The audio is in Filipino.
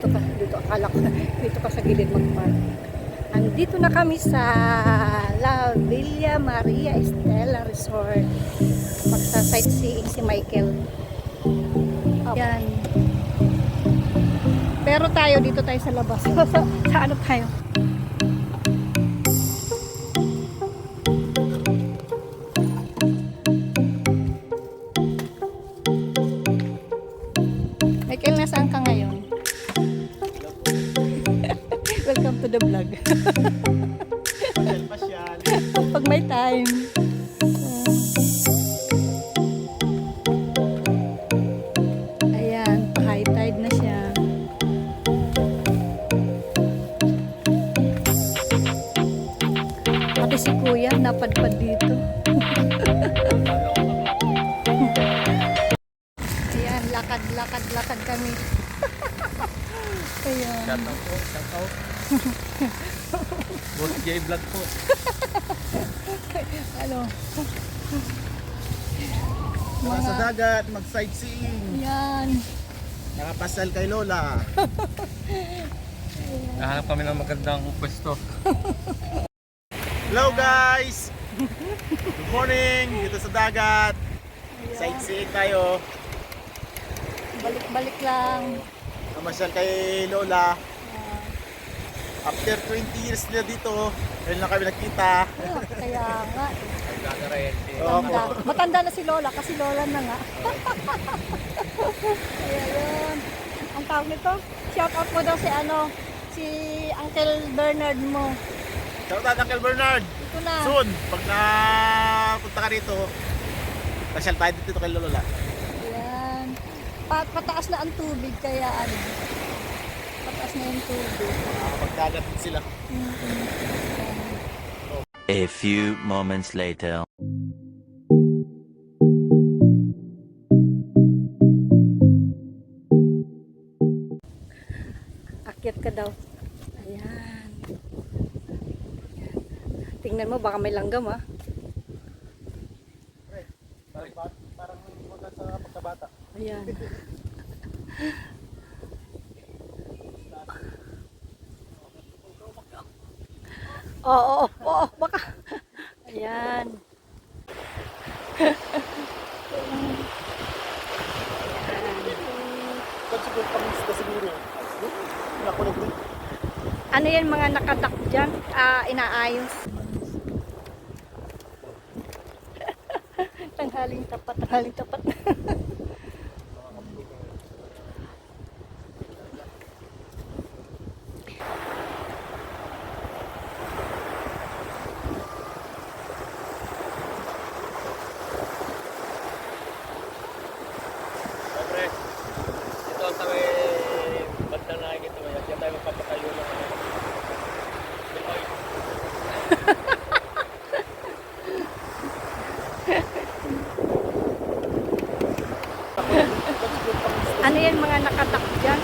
Dito akala ko dito ka sa gilid magpark. Andito na kami sa La Villa Maria Estela Resort. Magsa-sightseeing si Michael. Yan. Pero tayo dito tayo sa labas. Sa ano tayo? Michael, nasaan ka ngayon? Welcome to the vlog. Pasyal. Pag may time. Ayan, high tide na siya. Pati si Kuya napadpad dito. Ayan, lakad kami. Ayan. Shout out po, shout out. Boss J Vlog po. Ano? Mga sa dagat, mag-sightseeing. Ayan. Nakapasal kay Lola. Nahanap kami ng magandang pwesto. Hello guys! Good morning! Dito sa dagat. Sightseeing tayo. Balik-balik lang. Namasyal kay Lola. After 20 years na dito, ngayon lang kami nakita. Kaya nga. Opo. Matanda na si Lola kasi Lola na nga. Kaya yun. Ang tawag nito, shout out mo daw si Uncle Bernard mo. Shout out Uncle Bernard. Ito na. Soon, pag napunta ka rito, pasyal tayo dito kay Lola. Ayan. Pataas na ang tubig kaya ano. Pataas na yung tubig. Magdagat din sila. A few moments later. Akyat ka daw. Ayan. Tingnan mo, baka may langgam ah. Parang wala sa pagkabata. Ayan. Oo, baka. Ayan. Siguro pamista siguro. Nakulit din. Ano yan mga nakadak dyan? Inaayos. Tanghaling tapat. Siyempre, ito sa may banda na ito. Diyan tayo magpapatayo ng Pinoy. Ano yan mga nakadak dyan?